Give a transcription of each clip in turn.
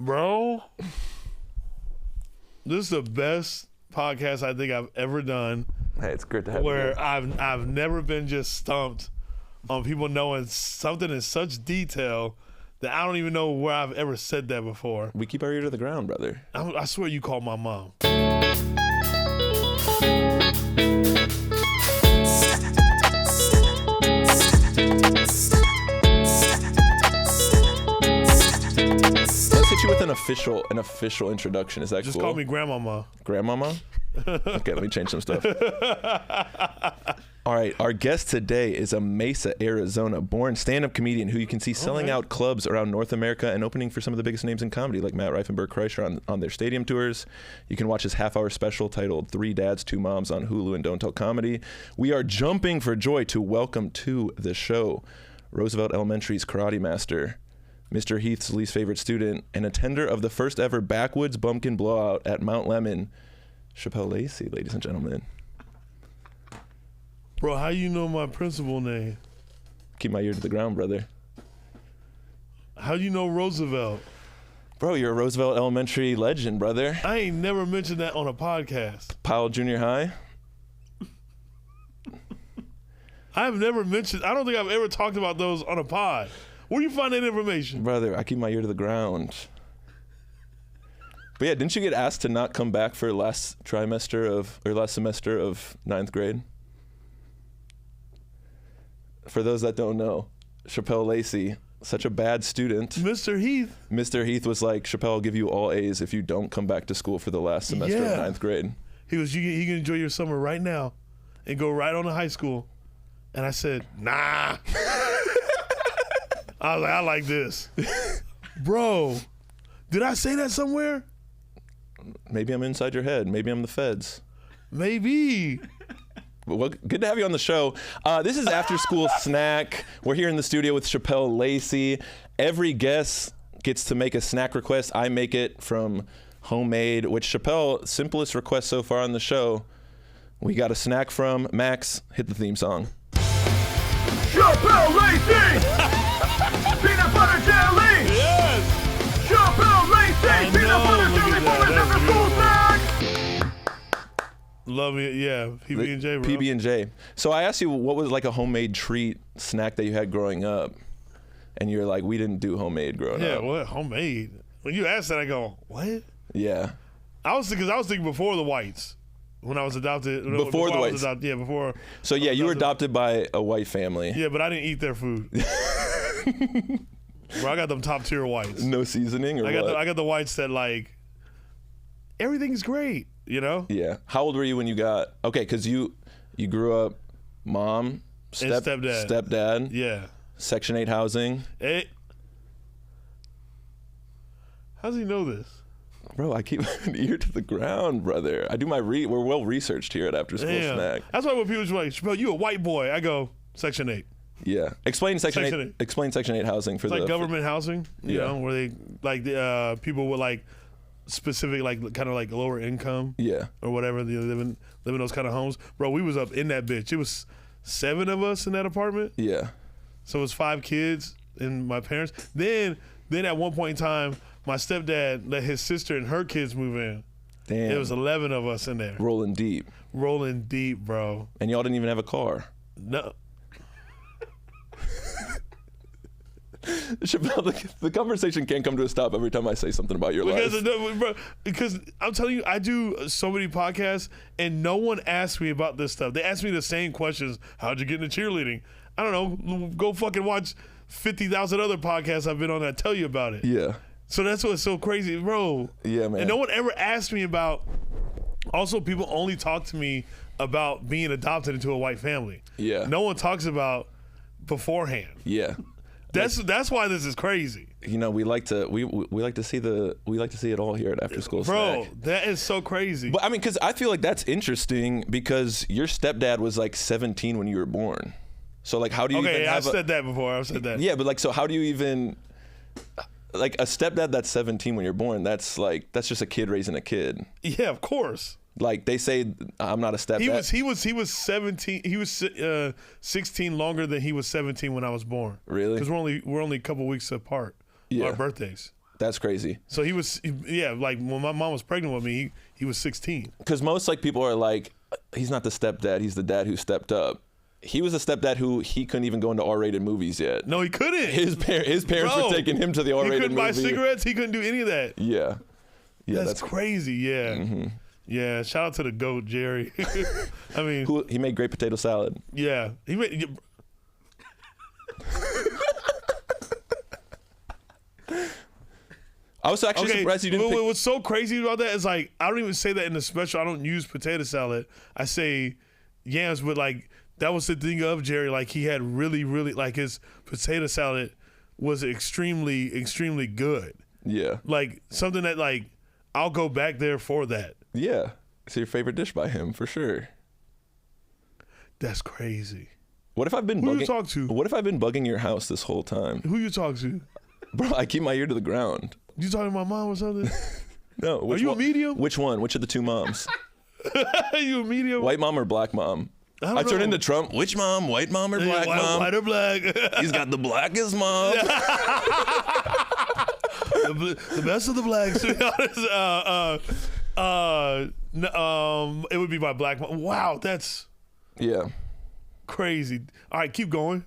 Bro, this is the best podcast I think I've ever done. Hey, it's great to have you. Where I've never been just stumped on people knowing something in such detail that I don't even know where I've ever said that before. We keep our ear to the ground, brother. I swear you called my mom. Let's hit you with an official introduction. Is that Just cool? call me grandmama. Grandmama? Okay, let me change some stuff. All right, our guest today is a Mesa, Arizona born stand-up comedian who you can see selling out clubs around North America and opening for some of the biggest names in comedy like Matt Reifenberg Kreischer on their stadium tours. You can watch his half-hour special titled 3 Dads, 2 Moms on Hulu and Don't Tell Comedy. We are jumping for joy to welcome to the show Roosevelt Elementary's karate master, Mr. Heath's least favorite student, and attender of the first ever Backwoods Bumpkin Blowout at Mount Lemmon, Shapel Lacey, ladies and gentlemen. Bro, how you know my principal name? Keep my ear to the ground, brother. How you know Roosevelt? Bro, you're a Roosevelt Elementary legend, brother. I ain't never mentioned that on a podcast. Powell Junior High. I've never mentioned, I don't think I've ever talked about those on a pod. Where do you find that information? Brother, I keep my ear to the ground. But yeah, didn't you get asked to not come back for last semester of 9th grade? For those that don't know, Shapel Lacey, such a bad student. Mr. Heath. Mr. Heath was like, Shapel, I'll give you all A's if you don't come back to school for the last semester of 9th grade. He was, you can enjoy your summer right now and go right on to high school. And I said, nah. I was like, I like this. Bro, did I say that somewhere? Maybe I'm inside your head. Maybe I'm the feds. Maybe. Well, good to have you on the show. This is After School Snack. We're here in the studio with Shapel Lacey. Every guest gets to make a snack request. I make it from homemade, which Shapel, simplest request so far on the show. We got a snack from Max. Hit the theme song. Shapel Lacey! Peanut butter jelly! Yes! Shapel Lacey! Peanut butter jelly for his after school snack! Love it, yeah. PB&J, bro. PB&J. So I asked you what was like a homemade treat snack that you had growing up. And you're like, we didn't do homemade growing up. Yeah, what? Homemade? When you asked that, I go, what? Yeah. I was thinking before the whites. When I was adopted. Before the whites. Yeah, before. So yeah, you were adopted by a white family. Yeah, but I didn't eat their food. Bro, I got them top tier whites. No seasoning or what? I got the whites that like, everything's great, you know? Yeah. How old were you when you got, okay, because you grew up mom, stepdad. Yeah. Section 8 housing. Hey. How does he know this? Bro, I keep an ear to the ground, brother. I do we're well researched here at After School Snack. That's why when people are like, Shapel, you a white boy. I go, Section 8. Yeah. Explain Section 8. Explain Section 8 housing for it's like government housing, you know, where they like the people with like specific like kind of like lower income, or whatever. They live in those kind of homes. Bro, we was up in that bitch. It was 7 of us in that apartment. Yeah. So it was 5 kids and my parents. Then at one point in time, my stepdad let his sister and her kids move in. Damn. It was 11 of us in there. Rolling deep, bro. And y'all didn't even have a car. No. Shapel, the conversation can't come to a stop every time I say something about your life. Because I'm telling you, I do so many podcasts, and no one asks me about this stuff. They ask me the same questions. How'd you get into cheerleading? I don't know. Go fucking watch 50,000 other podcasts I've been on that tell you about it. Yeah. So that's what's so crazy, bro. Yeah, man. And no one ever asked me about. Also, people only talk to me about being adopted into a white family. Yeah. No one talks about beforehand. Yeah. That's why this is crazy. You know, we like to see it all here at After School Snack. Bro, that is so crazy. But I mean, because I feel like that's interesting because your stepdad was like 17 when you were born. So like, how do you? Okay, even have I've said that before. I've said that. Yeah, but like, so how do you even? Like a stepdad that's 17 when you're born, that's just a kid raising a kid. Yeah, of course. Like they say, I'm not a stepdad. He was 17. He was 16 longer than he was 17 when I was born. Really? Because we're only a couple weeks apart. Yeah. Our birthdays. That's crazy. So he was, like when my mom was pregnant with me, he was 16. Because most like people are like, he's not the stepdad, he's the dad who stepped up. He was a stepdad who he couldn't even go into R-rated movies yet. No, he couldn't. His parents were taking him to the R-rated movie. He couldn't buy cigarettes. He couldn't do any of that. Yeah. That's crazy. Yeah. Mm-hmm. Yeah. Shout out to the GOAT, Jerry. I mean, he made great potato salad. Yeah. He made. I was actually surprised you didn't. What's so crazy about that is like I don't even say that in the special. I don't use potato salad. I say yams, but like that was the thing of Jerry. Like he had really, like his potato salad was extremely, extremely good. Yeah. Like something that like I'll go back there for that. Yeah. It's your favorite dish by him for sure. That's crazy. What if I've been Who you talk to? What if I've been bugging your house this whole time? Who you talk to? Bro, I keep my ear to the ground. You talking to my mom or something? No. Are you a medium? Which one? Which of the two moms? Are you a medium? White mom or black mom? I turn into Trump. Which mom? White mom or black mom? White or black? He's got the blackest mom. The best of the blacks, to be honest. It would be my black mom. Wow, that's crazy. All right, keep going.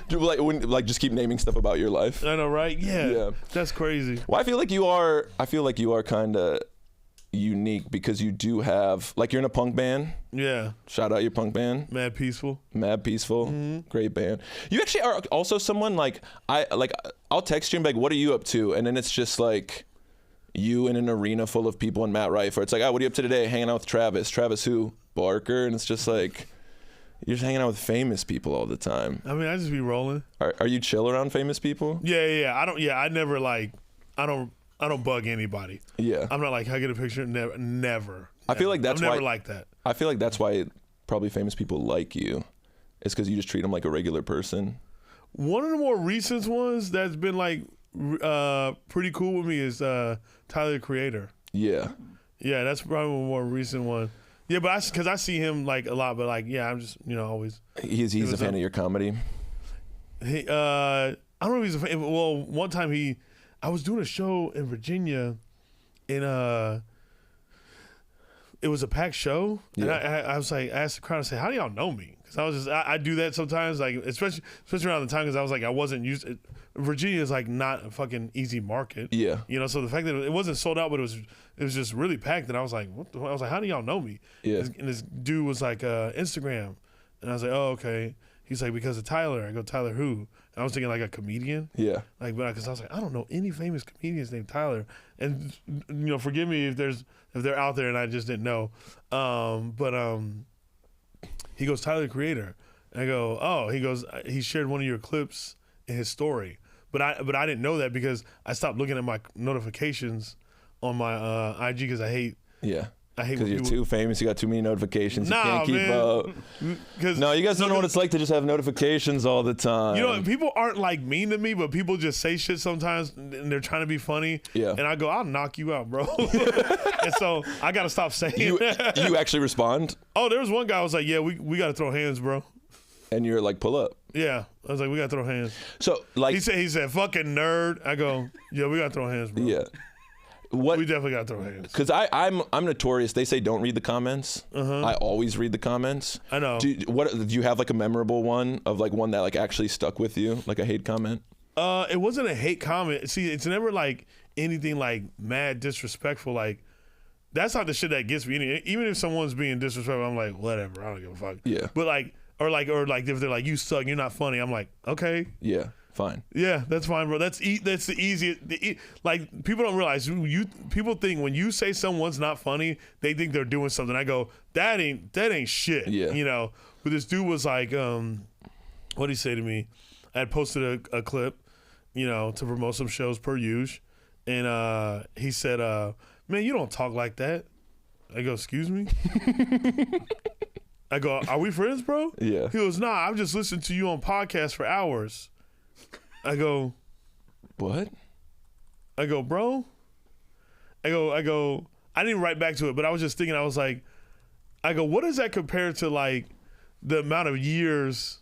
Just keep naming stuff about your life. I know, right? Yeah. That's crazy. Well, I feel like you are kind of unique because you do have like you're in a punk band. Yeah. Shout out your punk band. Mad Peaceful. Mm-hmm. Great band. You actually are also someone like I'll text you and be like, what are you up to? And then it's just like you in an arena full of people and Matt Rife, or it's like, what are you up to today? Hanging out with Travis. Travis who? Barker. And it's just like you're just hanging out with famous people all the time. I mean, I just be rolling. Are you chill around famous people? Yeah. I never like I don't bug anybody. Yeah. I'm not like, I get a picture. Never. I feel like that's I'm why. never like that. I feel like that's why probably famous people like you. It's because you just treat them like a regular person. One of the more recent ones that's been like pretty cool with me is Tyler, the Creator. Yeah. Yeah, that's probably a more recent one. Yeah, but because I see him like a lot, but like, yeah, I'm just, always. He's a fan of your comedy. I don't know if he's a fan. Well, one time I was doing a show in Virginia, and it was a packed show, and I was like, I asked the crowd, I said, how do y'all know me? Because I was just, I do that sometimes, like especially around the time, because I was like, I wasn't used. Virginia is like not a fucking easy market. Yeah. So the fact that it wasn't sold out, but it was just really packed, and I was like, what the hell? I was like, how do y'all know me? Yeah. And this dude was like, Instagram, and I was like, oh, okay. He's like, because of Tyler. I go, Tyler who? And I was thinking like a comedian. Yeah. Like, but because I was like, I don't know any famous comedians named Tyler. And forgive me if they're out there and I just didn't know. He goes, Tyler, the Creator. And I go, oh. He goes, he shared one of your clips in his story. But I didn't know that because I stopped looking at my notifications on my IG because I hate. Yeah. Because you're too famous, you got too many notifications, you can't keep up. No, you guys don't know what it's like to just have notifications all the time. People aren't like mean to me, but people just say shit sometimes and they're trying to be funny. Yeah. And I go, I'll knock you out, bro. And so I got to stop saying that. You actually respond? Oh, there was one guy I was like, yeah, we got to throw hands, bro. And you're like, pull up. Yeah. I was like, we got to throw hands. So like he said, fucking nerd. I go, yeah, we got to throw hands, bro. Yeah. We definitely got to throw hands. Because I'm notorious. They say don't read the comments. I always read the comments. I know. Do you have like a memorable one of like one that like actually stuck with you, like a hate comment? It wasn't a hate comment. See, it's never like anything like mad disrespectful. Like that's not the shit that gets me. Even if someone's being disrespectful, I'm like, whatever. I don't give a fuck. Yeah. But like, or if they're like, you suck, you're not funny. I'm like, okay. Yeah. Fine. Yeah, that's fine, bro. That's the easiest. Like people don't realize people think when you say someone's not funny, they think they're doing something. I go, that ain't shit. Yeah. But this dude was like, what did he say to me? I had posted a clip, to promote some shows per usual, and he said, man, you don't talk like that. I go, excuse me. I go, are we friends, bro? Yeah. He goes, nah, I've just listened to you on podcasts for hours. I go, what? I go, bro. I didn't even write back to it, but I was just thinking, I was like, I go, what does that compare to like the amount of years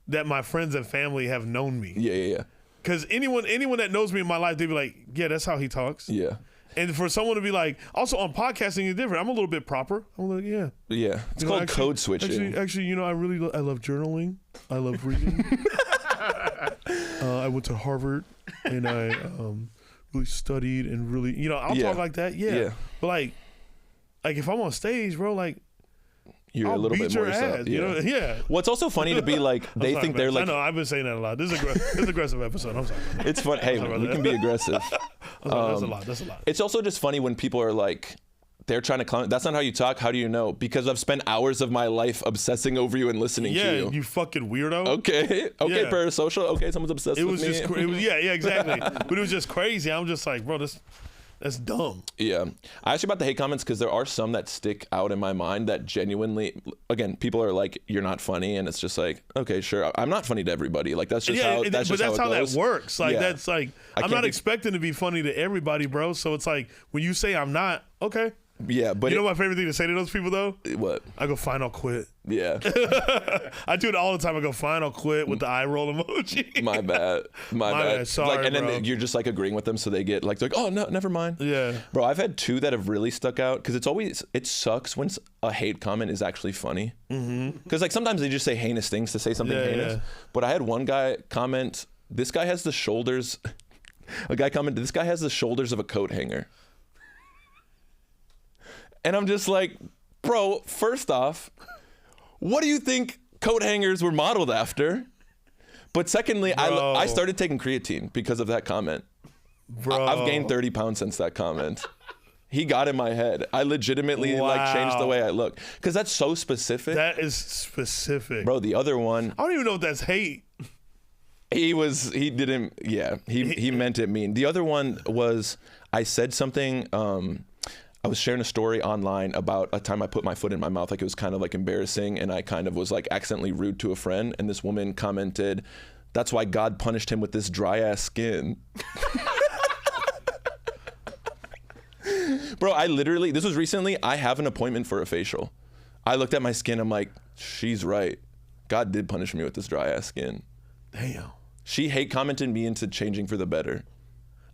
that my friends and family have known me? Yeah. Because anyone that knows me in my life, they'd be like, yeah, that's how he talks. Yeah. And for someone to be like, also on podcasting is different. I'm a little bit proper. I'm like, yeah. Yeah. It's called code switching. Actually, I love journaling. I love reading. I went to Harvard and I really studied and really, I'll talk like that. Yeah. But like if I'm on stage, bro, like, you're I'll a little beat bit your more ass, yourself. Yeah. Yeah. Well, it's also funny to be like, they sorry, think man. they're like. I know, I've been saying that a lot. This is an aggressive episode. I'm sorry. It's fun. Hey, we can be aggressive. That's a lot. It's also just funny when people are like, they're trying to clown. That's not how you talk. How do you know? Because I've spent hours of my life obsessing over you and listening to you. Yeah, you fucking weirdo. Okay, Yeah. parasocial. Okay, someone's obsessed with me. It was exactly. But it was just crazy. I'm just like, bro, that's dumb. Yeah. I asked you about the hate comments because there are some that stick out in my mind that genuinely, again, people are like, you're not funny. And it's just like, okay, sure. I'm not funny to everybody. Like, that's just how it goes. But that's how that works. Like, Yeah. that's like, I'm not expecting to be funny to everybody, bro. So it's like, when you say I'm not, okay. Yeah, but you know my favorite thing to say to those people, though? What? I go, fine, I'll quit. Yeah. I do it all the time. I go, fine, I'll quit with the eye roll emoji. My bad. My bad. Sorry, and then bro. you're just like agreeing with them, so they get like, oh no, never mind. Yeah. Bro, I've had two that have really stuck out because it sucks when a hate comment is actually funny. Because like sometimes they just say heinous things to say something heinous. Yeah. But I had one guy comment, this guy has the shoulders. A guy commented, this guy has the shoulders of a coat hanger. And I'm just like, bro, first off, what do you think coat hangers were modeled after? But secondly, I started taking creatine because of that comment. Bro. I've gained 30 pounds since that comment. He got in my head. I legitimately like changed the way I look. Because that's so specific. That is specific. Bro, the other one, I don't even know if that's hate. he meant it mean. The other one was, I said something, I was sharing a story online about a time I put my foot in my mouth, like it was kind of like embarrassing, and I kind of was like accidentally rude to a friend, and this woman commented, that's why God punished him with this dry ass skin. Bro, this was recently, I have an appointment for a facial. I looked at my skin, I'm like, she's right. God did punish me with this dry ass skin. Damn. She hate commented me into changing for the better.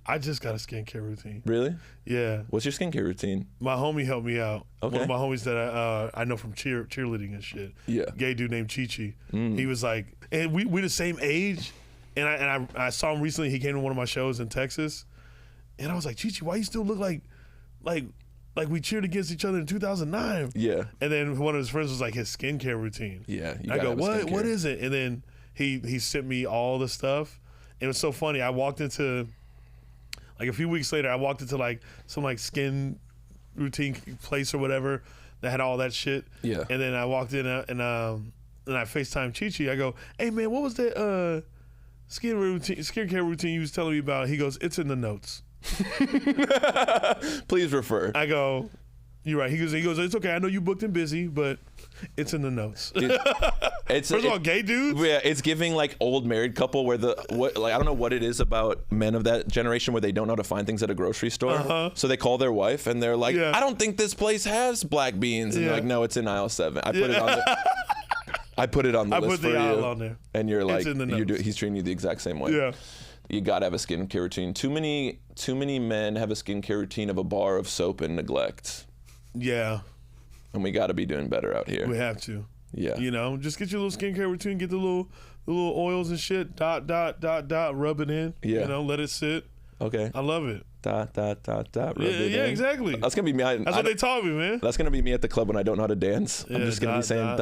I just got a skincare routine. Really? Yeah. What's your skincare routine? My homie helped me out. Okay. One of my homies that I know from cheerleading and shit. Yeah. Gay dude named Chi-Chi. He was like, and we the same age. And I saw him recently. He came to one of my shows in Texas. And I was like, Chi-Chi, why you still look like we cheered against each other in 2009? Yeah. And then one of his friends was like, his skincare routine. Yeah. I go, what is it? And then he sent me all the stuff. And it was so funny. I walked into, like a few weeks later, I walked into like some like skin routine place or whatever that had all that shit. Yeah. And then I walked in and I FaceTimed Chi-Chi. I go, hey man, what was that skincare routine you was telling me about? He goes, it's in the notes. Please refer. I go, you're right. He goes, it's okay. I know you booked and busy, but it's in the notes. First of all, gay dudes. Yeah, it's giving like old married couple where I don't know what it is about men of that generation where they don't know how to find things at a grocery store. So they call their wife and they're like, I don't think this place has black beans. And they're like, no, it's in aisle 7. I put it on the I put it on the list for you. On there. And you're like, in the notes. He's treating you the exact same way. Yeah. You gotta have a skincare routine. Too many men have a skincare routine of a bar of soap and neglect. Yeah. And we gotta be doing better out here. We have to. Yeah. You know, just get your little skincare routine, get the little oils and shit, dot, rub it in. Yeah. You know, let it sit. Okay. I love it. Rub it in. Exactly. That's gonna be me. That's what they taught me, man. That's gonna be me at the club when I don't know how to dance. I'm just gonna be saying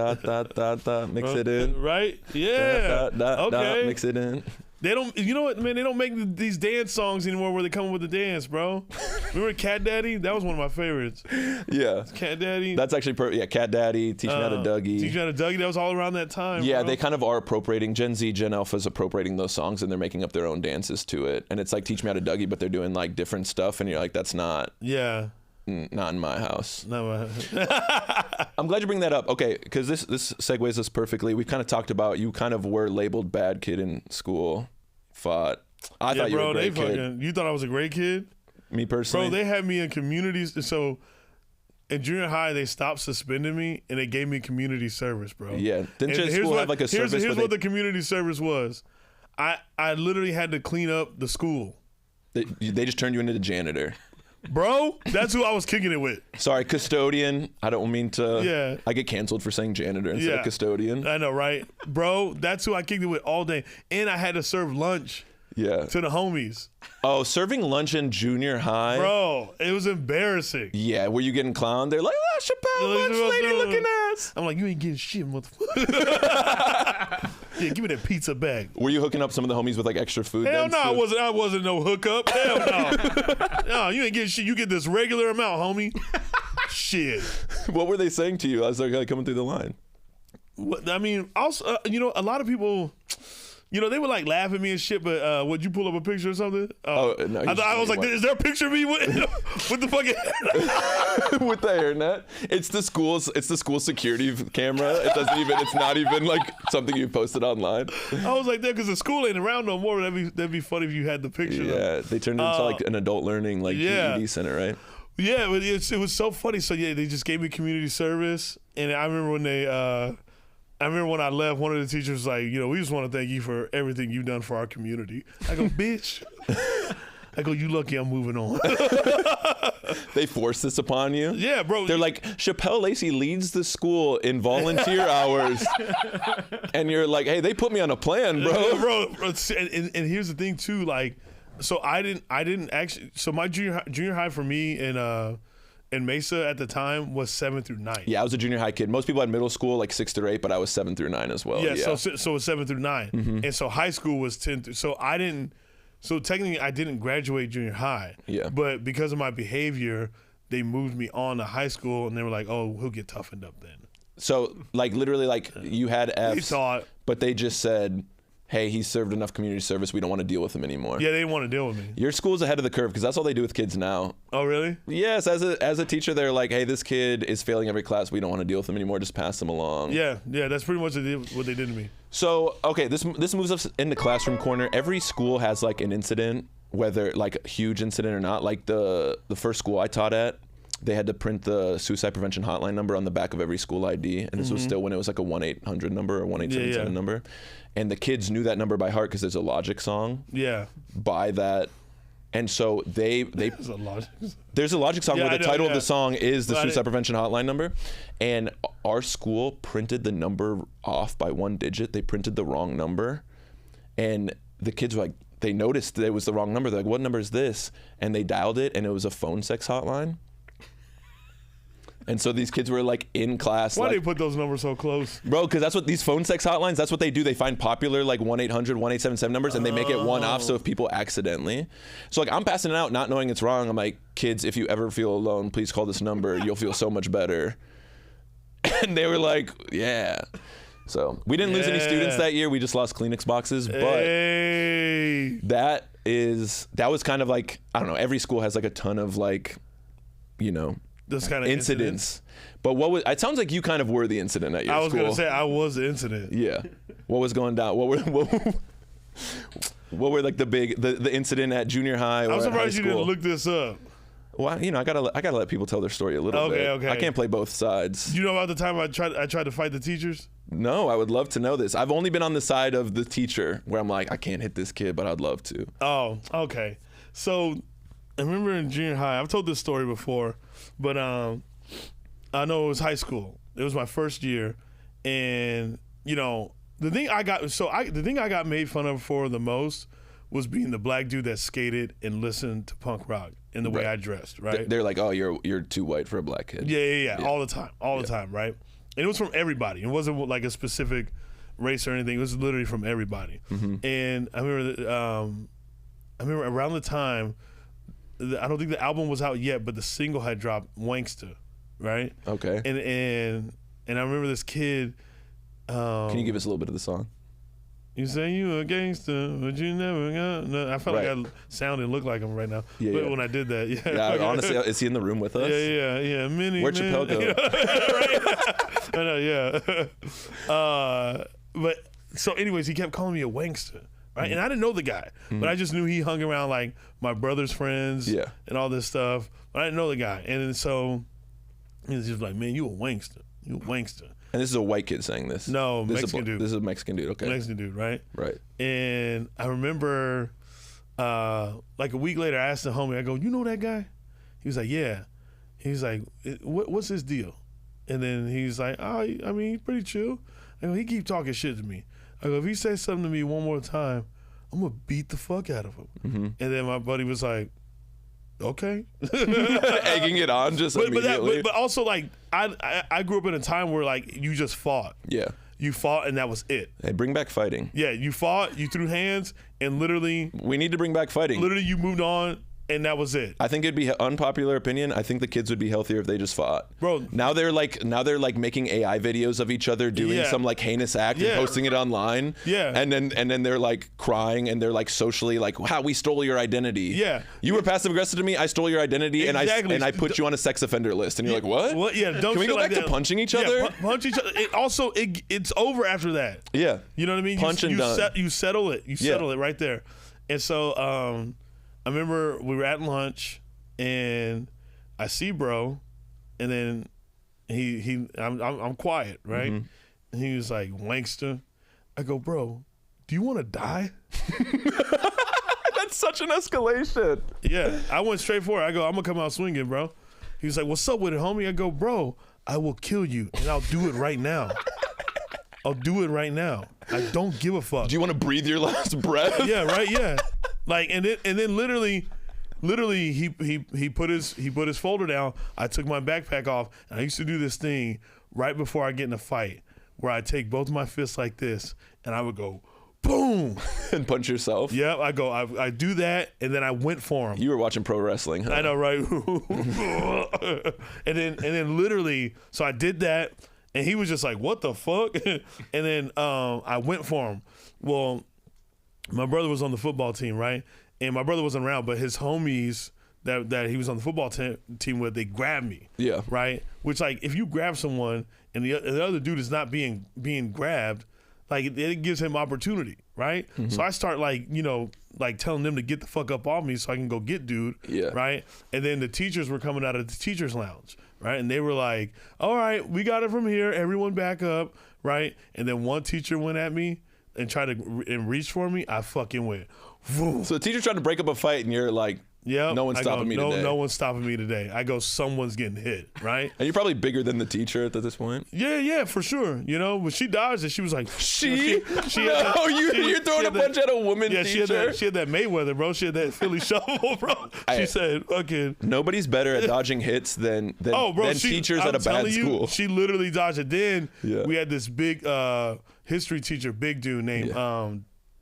mix it in. Right? Yeah. Okay. Mix it in. They don't, you know what, man? They don't make these dance songs anymore where they come up with the dance, bro. Remember Cat Daddy? That was one of my favorites. Yeah. Cat Daddy. That's actually, Cat Daddy, Teach Me How to Dougie. Teach Me How to Dougie, that was all around that time. Yeah, bro. they kind of are appropriating, Gen Z, Gen Alpha's appropriating those songs and they're making up their own dances to it. And it's like Teach Me How to Dougie, but they're doing like different stuff and you're like, that's not. Yeah. Not in my house. Not my house. I'm glad you bring that up. Okay, because this segues us perfectly. We kind of talked about you kind of were labeled bad kid in school. Fought. I thought you were a great kid. You thought I was a great kid? Me personally? Bro, they had me in communities. So in junior high, they stopped suspending me and they gave me community service, bro. Yeah. Didn't your school have like a service? Here's what the community service was. I literally had to clean up the school. They just turned you into the janitor. Bro, that's who I was kicking it with. Sorry, custodian. I don't mean to. Yeah. I get canceled for saying janitor instead of custodian. I know, right? Bro, that's who I kicked it with all day. And I had to serve lunch to the homies. Oh, serving lunch in junior high? Bro, it was embarrassing. Yeah, were you getting clowned? They're like, Chappelle, lunch lady looking ass. I'm like, you ain't getting shit, motherfucker. Yeah, give me that pizza bag. Were you hooking up some of the homies with like extra food? Hell no, I wasn't no hookup. Hell no. No, you ain't getting shit. You get this regular amount, homie. Shit. What were they saying to you as they're coming through the line? I mean, also, a lot of people, they would like laugh at me and shit, but would you pull up a picture or something? No. I was like, is there a picture of me with the fucking with the hairnet? It's the school's security camera. It's not even like something you posted online. I was like that because the school ain't around no more. That'd be funny if you had the picture. Yeah, they turned it into like an adult learning GED center, right? Yeah, but it was so funny. So yeah, they just gave me community service, and I remember when when I left, one of the teachers was like, we just want to thank you for everything you've done for our community. I go, bitch. I go, you lucky I'm moving on. They force this upon you? Yeah, bro. They're like, Shapel Lacey leads the school in volunteer hours. And you're like, hey, they put me on a plan, bro. Bro, and here's the thing, too. Like, so I didn't actually, so my junior high for me in Mesa at the time was 7 through 9. Yeah, I was a junior high kid. Most people had middle school like 6 through 8, but I was 7 through 9 as well. Yeah. So it was 7 through 9, and so high school was 10 through. So technically I didn't graduate junior high. Yeah. But because of my behavior, they moved me on to high school, and they were like, "Oh, he'll get toughened up then." So like literally like you had F's, They thought, but they just said, hey, he's served enough community service. We don't want to deal with him anymore. yeah, they didn't want to deal with me. Your school's ahead of the curve because that's all they do with kids now. Oh, really? Yes, as a teacher, they're like, hey, this kid is failing every class. We don't want to deal with him anymore. Just pass him along. Yeah, that's pretty much what they did to me. So, okay, this moves us in the classroom corner. Every school has like an incident, whether like a huge incident or not. Like the first school I taught at, they had to print the suicide prevention hotline number on the back of every school ID. And this was still when it was like a 1-800 number or 1-877 number. And the kids knew that number by heart because there's a Logic song. Yeah. By that. And so they there's a Logic song where the title of the song is the suicide prevention hotline number. And our school printed the number off by 1 digit. They printed the wrong number. And the kids were like, they noticed that it was the wrong number. They're like, what number is this? And they dialed it, and it was a phone sex hotline. And so these kids were like in class. Why like, they put those numbers so close? Bro, because that's what these phone sex hotlines, that's what they do. They find popular like 1-800, 1-877 numbers, and they make it one off so if people accidentally. So like I'm passing it out not knowing it's wrong. I'm like, kids, if you ever feel alone, please call this number. You'll feel so much better. And they were like, yeah. So we didn't lose any students that year. We just lost Kleenex boxes. But that was kind of like, I don't know, every school has like a ton of like, this kind of incidents. But it sounds like you kind of were the incident at your school. I was going to say I was the incident. Yeah. What was going down? What were like the incident at junior high or I'm surprised at high you school? didn't look this up. Well, I gotta let people tell their story a little bit. Okay. I can't play both sides. You know about the time I tried to fight the teachers? No, I would love to know this. I've only been on the side of the teacher where I'm like, I can't hit this kid, but I'd love to. Oh, okay. So I remember in junior high, I've told this story before, but I know it was high school. It was my first year, and the thing I got made fun of for the most was being the black dude that skated and listened to punk rock in the way I dressed, right? They're like, oh, you're too white for a black kid. Yeah. All the time, right? And it was from everybody. It wasn't like a specific race or anything. It was literally from everybody. Mm-hmm. And I remember around the time, I don't think the album was out yet, but the single had dropped, Wanksta, right? Okay. And I remember this kid. Can you give us a little bit of the song? You say you a gangster, but you never got. No, I felt like I sounded and looked like him right now. Yeah, when I did that, Yeah, honestly, is he in the room with us? Yeah. Where'd Chappelle go? Right? I know, yeah. But so, anyways, he kept calling me a wankster, right? Mm-hmm. And I didn't know the guy, but I just knew he hung around like my brother's friends, and all this stuff. But I didn't know the guy, and so he was just like, "Man, you a wankster, you a wankster." And this is a white kid saying this. No, Mexican dude. This is a Mexican dude. Okay. Mexican dude, right? Right. And I remember, like a week later, I asked the homie. I go, "You know that guy?" He was like, "Yeah." He's like, "What's his deal?" And then he's like, "Oh, I mean, he's pretty chill." I go, "He keep talking shit to me." I go, "If he says something to me one more time, I'm gonna beat the fuck out of him." Mm-hmm. And then my buddy was like, "Okay." Egging it on just immediately. But also, like, I grew up in a time where, like, you just fought. Yeah. You fought and that was it. Hey, bring back fighting. Yeah, you fought, you threw hands, and literally, We need to bring back fighting. literally you moved on, and that was it. I think it'd be unpopular opinion. I think the kids would be healthier if they just fought. Bro. Now they're like making AI videos of each other doing Yeah. some like heinous act Yeah. and posting it online. Yeah. And then they're like crying and they're like socially like, "Wow, we stole your identity." Yeah. You were passive aggressive to me. I stole your identity Exactly. and I put you on a sex offender list. And you're like, "What? What? Yeah, don't Can we shit go like back to that. punching each Yeah, other?" punch each other. It's over after that. Yeah. You know what I mean? Punch and done. You settle it. You settle it right there. And so I remember we were at lunch and I see bro, and then I'm quiet, right? Mm-hmm. And he was like, "Wankster." I go, "Bro, do you want to die?" That's such an escalation. Yeah, I went straight for it. I go, "I'm gonna come out swinging, bro." He was like, "What's up with it, homie?" I go, "Bro, I will kill you, and I'll do it right now. I'll do it right now. I don't give a fuck." Do you want to breathe your last breath? Yeah, right. Yeah, like and then literally he put his folder down. I took my backpack off, and I used to do this thing right before I get in a fight where I take both of my fists like this, and I would go, boom, And punch yourself. Yep, I do that, and then I went for him. You were watching pro wrestling, huh? I know, right? and then literally, so I did that, and he was just like, "What the fuck?" And then I went for him. Well, my brother was on the football team, right? And my brother wasn't around, but his homies that he was on the football team with, they grabbed me. Yeah. Right? Which, like, if you grab someone and the other dude is not being grabbed, like, it gives him opportunity, right? Mm-hmm. So I start, like, you know, like telling them to get the fuck up off me so I can go get dude. Yeah. Right? And then the teachers were coming out of the teacher's lounge, right? And they were like, "All right, we got it from here. Everyone back up," right? And then one teacher went at me and tried to reach for me. I fucking went, vroom. So the teacher tried to break up a fight, and you're like, Yeah, no one's stopping me today. No one's stopping me today. I go, someone's getting hit, right? And you're probably bigger than the teacher at this point. Yeah, for sure. You know, when she dodged it, she was like, She? she No, had that- you're throwing a punch at a woman Yeah, teacher. she had that Mayweather, bro. She had that Philly shuffle, bro. She said, "Fucking." Nobody's better at dodging hits than Oh, bro, teachers I'm at a bad telling you, school. She literally dodged it. Then Yeah. we had this big history teacher, big dude named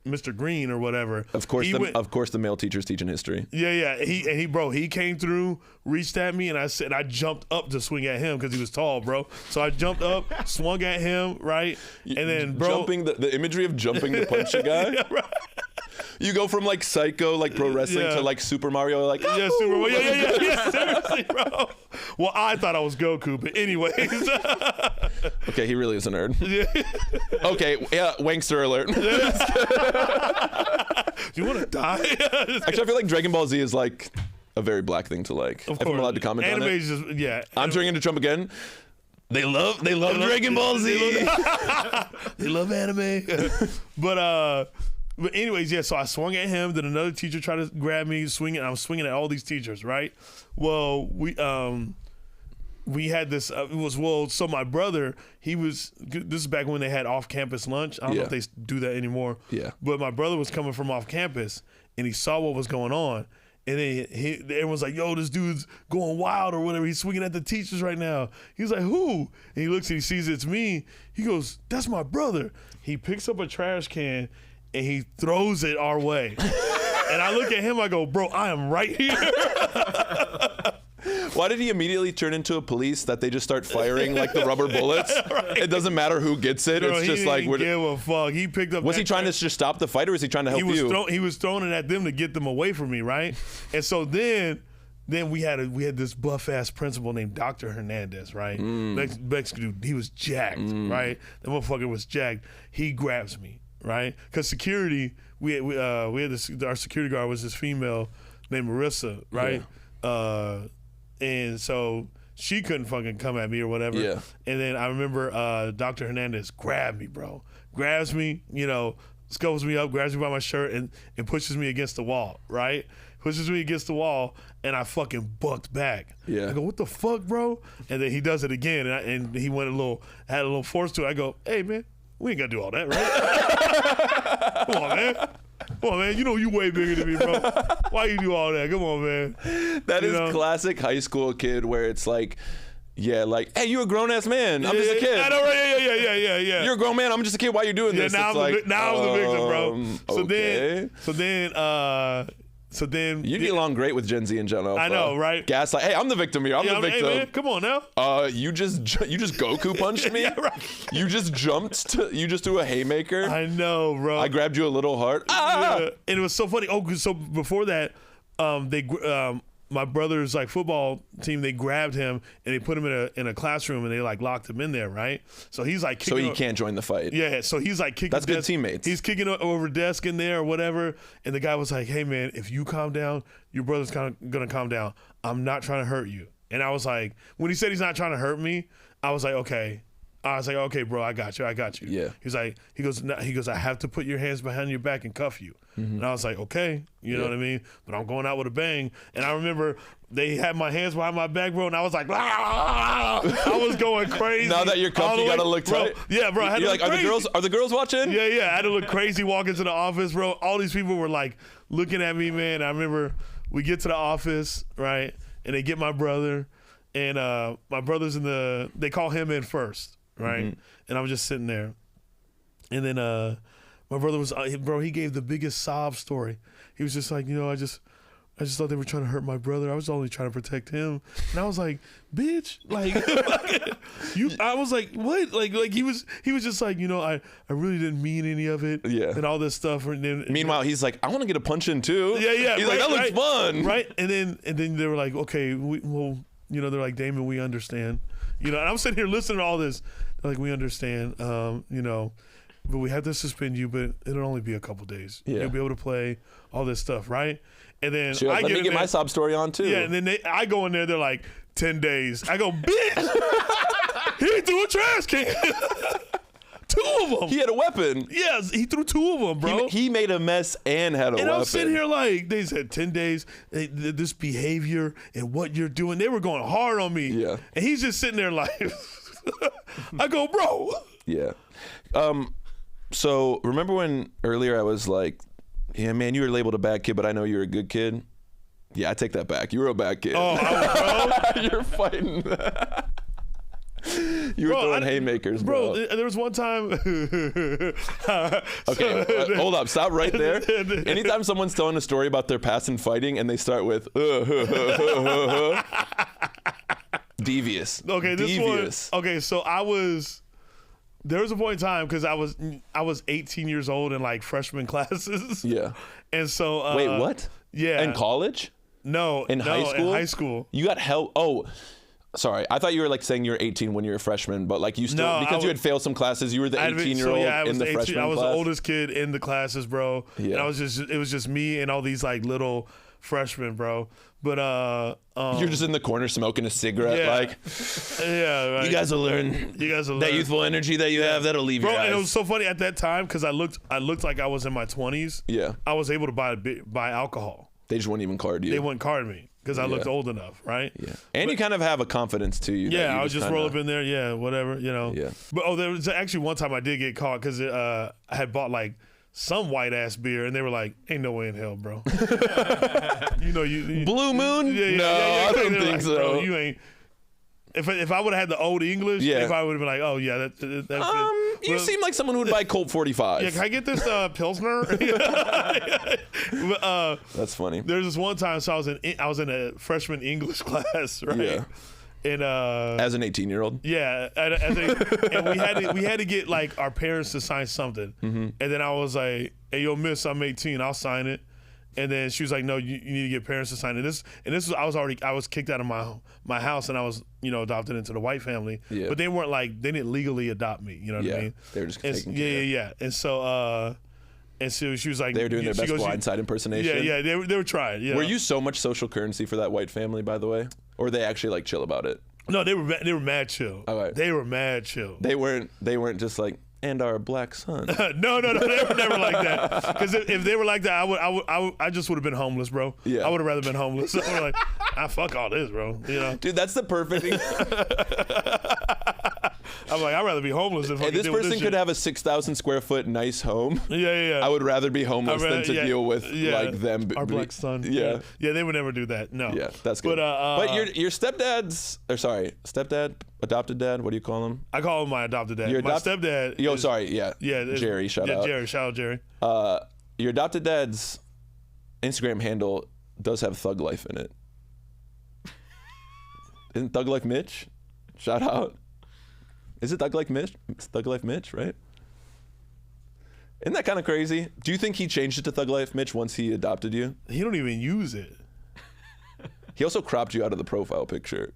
Mr. Green or whatever. Of course, He went- the male teacher's teaching history. Yeah. He came through, reached at me, and I jumped up to swing at him because he was tall, bro. So I jumped up, swung at him, right, and then, bro, Jumping the imagery of jumping to punch a guy. Yeah, right. You go from like Psycho, like pro wrestling, Yeah. to like Super Mario, like Yeah, Super Bowl. Yeah, seriously, bro. Well, I thought I was Goku, but anyways. Okay, he really is a nerd. Yeah. Okay, yeah, wankster alert. Do you want to die? Actually, I feel like Dragon Ball Z is like a very black thing to like. Of If I'm course. allowed to comment on it. Anime's just, yeah. I'm turning into Trump again. They love Dragon Ball Z. They love anime. But anyways, yeah, so I swung at him, then another teacher tried to grab me, swinging. I was swinging at all these teachers, right? Well, we had this, so my brother, this is back when they had off-campus lunch. I don't know if they do that anymore. Yeah. But my brother was coming from off-campus, and he saw what was going on. And then everyone's like, "Yo, this dude's going wild or whatever. He's swinging at the teachers right now." He's like, "Who?" And he looks and he sees it's me. He goes, "That's my brother." He picks up a trash can and he throws it our way. And I look at him, I go, "Bro, I am right here." Why did he immediately turn into a police that they just start firing like the rubber bullets? Right. It doesn't matter who gets it. Bro, It's just he like, didn't give a fuck. He picked up. was he trying to just stop the fight, or was he trying to help you? He was throwing it at them to get them away from me, right? And so then we had this buff ass principal named Dr. Hernandez, right? Mexican dude. He was jacked, right? That motherfucker was jacked. He grabs me, right? Because security, we had this. Our security guard was this female named Marissa, right? And so she couldn't fucking come at me or whatever. Yeah. And then I remember Dr. Hernandez grabbed me, bro. Grabs me, you know, scopes me up, grabs me by my shirt, and pushes me against the wall, right? Pushes me against the wall, and I fucking bucked back. Yeah. I go, what the fuck, bro? And then he does it again, and he went had a little force to it. I go, hey, man, we ain't got to do all that, right? Come on, man. Come on, man. You know you way bigger than me, bro. Why you do all that? Come on, man. That is classic high school kid where it's like, yeah, like, hey, you a grown ass man. I'm just a kid. I know, right? Yeah. You're a grown man. I'm just a kid. Why you doing this? Now I'm the victim, bro. So then you get along great with Gen Z in general. I know, right? Gaslight. Hey, I'm the victim here. I'm the victim. Hey, man, come on now. You just Goku punched me. Yeah, right. You just threw a haymaker. I know, bro. I grabbed you a little hard. Yeah. And it was so funny. Oh, so before that, my brother's like football team, they grabbed him and they put him in a classroom and they like locked him in there, right? So he's like kicking. So he can't join the fight. Yeah, so he's like kicking. That's good teammates. He's kicking over desk in there or whatever, and the guy was like, "Hey man, if you calm down, your brother's kind of gonna calm down. I'm not trying to hurt you." And I was like, when he said he's not trying to hurt me, I was like, okay. Okay, bro, I got you. Yeah. He goes, I have to put your hands behind your back and cuff you. And I was like, okay, you know what I mean? But I'm going out with a bang. And I remember they had my hands behind my back, bro, and I was like, I was going crazy. Now that you're cuffed, you gotta look tight. Yeah, bro. I had to look crazy. Are the girls watching? Yeah. I had to look crazy walking to the office, bro. All these people were like looking at me, man. I remember we get to the office, right? And they get my brother. And my brother's they call him in first. Right, and I was just sitting there, and then my brother was, he gave the biggest sob story. He was just like, I just thought they were trying to hurt my brother. I was only trying to protect him, and I was like, bitch, like, I was like, what? Like he was just like, I really didn't mean any of it, and all this stuff. And then, meanwhile, he's like, I want to get a punch in too. Yeah. He's like, that looks fun, right? And then they were like, okay, they're like, Damon, we understand, and I'm sitting here listening to all this. Like, we understand, but we have to suspend you, but it'll only be a couple days. Yeah. You'll be able to play all this stuff, right? And then let me get my sob story on too. Yeah, and then I go in there, they're like, 10 days. I go, bitch! He threw a trash can. 2 of them. He had a weapon. Yes, he threw 2 of them, bro. He made a mess and had a weapon. And I'm sitting here like, they said 10 days, this behavior and what you're doing. They were going hard on me. Yeah. And he's just sitting there like... I go, bro. Yeah. So remember when earlier I was like, yeah, man, you were labeled a bad kid, but I know you're a good kid. Yeah, I take that back. You were a bad kid. Oh, bro. You're fighting. You were throwing haymakers, bro. There was one time. Okay, hold up. Stop right there. Anytime someone's telling a story about their past and fighting and they start with, devious. Okay, devious. Okay, so there was a point in time because I was 18 years old in like freshman classes. Yeah. And so wait, what? Yeah. In college? No. In high school? In high school. You got help. Oh, sorry. I thought you were like saying you were 18 when you were a freshman, but like you still because you had failed some classes, you were the 18-year-old in the freshman class. I was the oldest kid in the classes, bro. Yeah. And it was just me and all these like little freshmen, bro. But you're just in the corner smoking a cigarette, like right. You guys will learn that youthful energy that you have that'll leave, bro. And it was so funny at that time because I looked like I was in my 20s. Yeah, I was able to buy alcohol. They just wouldn't even card you. They wouldn't card me because I looked old enough, right? Yeah, and you kind of have a confidence to you. Yeah, I would just roll up in there, whatever, Yeah. But there was actually one time I did get caught because I had bought like some white ass beer, and they were like, "Ain't no way in hell, bro." you Blue Moon? I don't think like, so. Bro, you ain't. If I would have had the old English, if I would have been like, "Oh yeah, that's you seem like someone who would buy Colt 45. Yeah, can I get this Pilsner? But, that's funny. There's this one time, so I was in a freshman English class, right? Yeah. And as an 18-year-old, and we had to get like our parents to sign something, and then I was like, "Hey, yo, miss, I'm 18, I'll sign it." And then she was like, "No, you need to get parents to sign it." This was I was kicked out of my house, and I was adopted into the white family, but they didn't legally adopt me. You know what I mean? They were just taking care. Yeah. And so she was like, they were doing their best blindside impersonation. Yeah, they were trying. Yeah. Were you so much social currency for that white family, by the way, or were they actually like chill about it? No, they were mad chill. All right. They were mad chill. They weren't just like, and our black son. No, they were never like that. Because if they were like that, I just would have been homeless, bro. Yeah. I would have rather been homeless. So I'm like, fuck all this, bro. You know. Dude, that's the perfect thing. I'm like, I'd rather be homeless than fucking This deal with person this could shit. have a 6,000 square foot nice home. Yeah. I would rather be homeless than to deal with like them. Our black son. Yeah. Yeah, they would never do that. No. Yeah, that's good. But your stepdad's, stepdad, adopted dad, what do you call him? I call him my adopted dad. Your my stepdad. Yo, is, sorry, yeah. Yeah. Jerry, shout out. Jerry, shout out Jerry. Your adopted dad's Instagram handle does have Thug Life in it. Isn't Thug Life Mitch? Shout out. Is it Thug Life Mitch? It's Thug Life Mitch, right? Isn't that kind of crazy? Do you think he changed it to Thug Life Mitch once he adopted you? He don't even use it. He also cropped you out of the profile picture.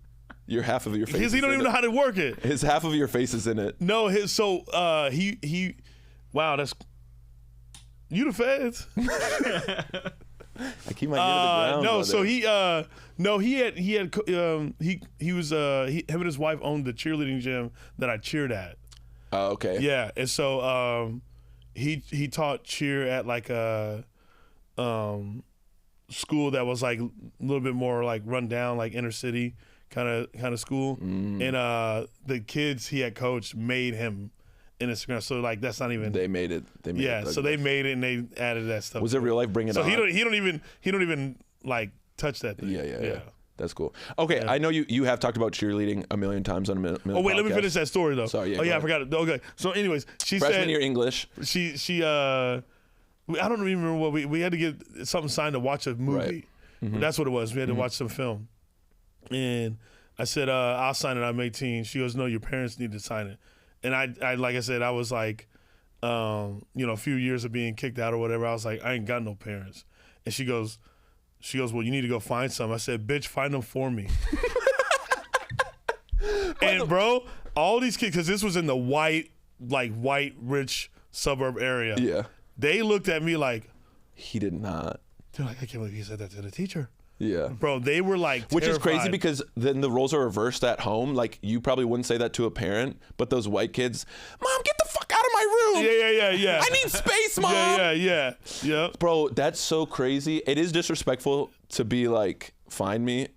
Your half of your face. Because he don't even know how to work it. His half of your face is in it. No, he wow, that's you the feds. I keep my ear to the ground. No, brother. so he him and his wife owned the cheerleading gym that I cheered at. Oh, okay. Yeah, and so he taught cheer at like a school that was like a little bit more like run down, like inner city kind of school. And the kids he had coached made him in Instagram. So like that's not even They made it. so they made it and they added that stuff. Was it real life? Bring it on. So he don't even like touch that thing. Yeah. That's cool. Okay, I know you have talked about cheerleading a million times on a million Oh wait, let me podcasts. finish that story though. Sorry, I forgot it. Okay. So anyways, she Freshman said year English. she I don't even remember what we had to get something signed to watch a movie. Right. That's what it was. We had to watch some film. And I said, I'll sign it. I'm 18. She goes, no, your parents need to sign it. And I like I said, I was like, a few years of being kicked out or whatever. I was like, I ain't got no parents. And she goes, well, you need to go find some. I said, bitch, find them for me. And bro, all these kids, because this was in the white, rich suburb area. Yeah. They looked at me like, He did not. they're like, I can't believe he said that to the teacher. Yeah. Bro, they were like Which is crazy terrified. because then the roles are reversed at home. Like, you probably wouldn't say that to a parent, but those white kids, Mom, get the fuck out of my room. Yeah. I need space, Mom. Yeah. Bro, that's so crazy. It is disrespectful to be like, find me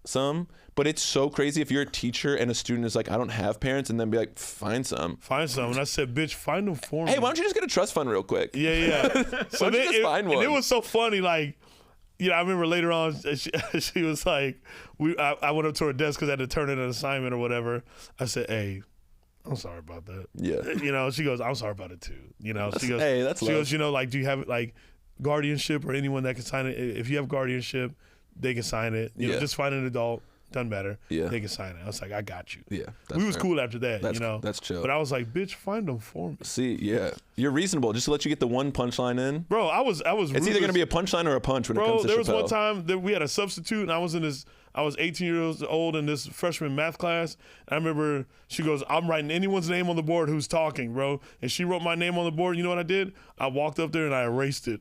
some, but it's so crazy if you're a teacher and a student is like, I don't have parents, and then be like, find some. Find some. And I said, bitch, find them for me. Hey, why don't you just get a trust fund real quick? Yeah. So Why don't you just find one? And it was so funny, like, I remember later on, she was like, I went up to her desk because I had to turn in an assignment or whatever. I said, hey, I'm sorry about that. Yeah. She goes, I'm sorry about it too. She goes, hey, that's she love. goes, like, do you have like guardianship or anyone that can sign it? If you have guardianship, they can sign it. Just find an adult. Doesn't matter. Yeah. They can sign it. I was like, I got you. Yeah. We was fair. cool after that, That's chill. But I was like, bitch, find them for me. See, yeah. You're reasonable. Just to let you get the one punchline in. Bro, I was It's either going to be a punchline or a punch when it comes to there was Chappelle. one time that we had a substitute, and I was 18 years old in this freshman math class. And I remember she goes, I'm writing anyone's name on the board who's talking, bro. And she wrote my name on the board. You know what I did? I walked up there and I erased it.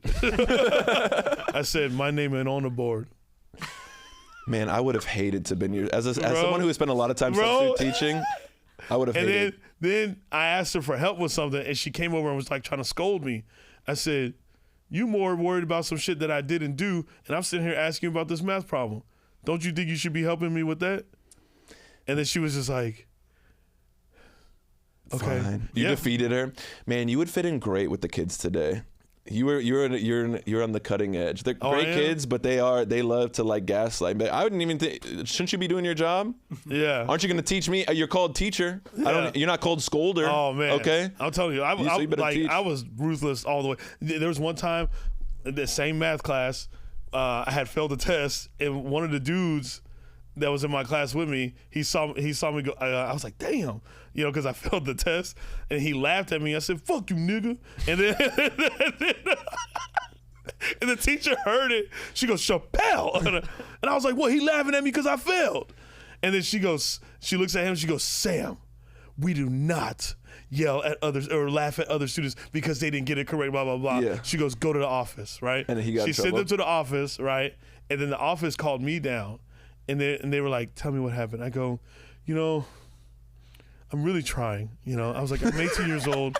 I said, my name ain't on the board. Man, I would have hated to been your as someone who has spent a lot of time substitute teaching. I would have hated. And then I asked her for help with something, and she came over and was like trying to scold me. I said, you more worried about some shit that I didn't do, and I'm sitting here asking you about this math problem. Don't you think you should be helping me with that? And then she was just like, okay. Fine. You defeated her. Man, you would fit in great with the kids today. You're on the cutting edge. They're great kids, but they love to like gaslight. But I wouldn't even think. Shouldn't you be doing your job? Yeah. Aren't you going to teach me? You're called teacher. Yeah. You're not called scolder. Oh man. Okay. I'm telling you, I was ruthless all the way. There was one time, the same math class, I had failed a test, and one of the dudes that was in my class with me, he saw me go. I was like, damn, because I failed the test, and he laughed at me. I said, "Fuck you, nigga," and then and the teacher heard it. She goes, "Shapel," and I was like, "What? He laughing at me because I failed?" And then she looks at him. She goes, "Sam, we do not yell at others or laugh at other students because they didn't get it correct, blah, blah, blah." Yeah. She goes, "Go to the office," right? And then he got in She sent trouble. them to the office, right? And then the office called me down, and they were like, "Tell me what happened." I go, you know, I'm really trying. You know, I was like, I'm 18 years old.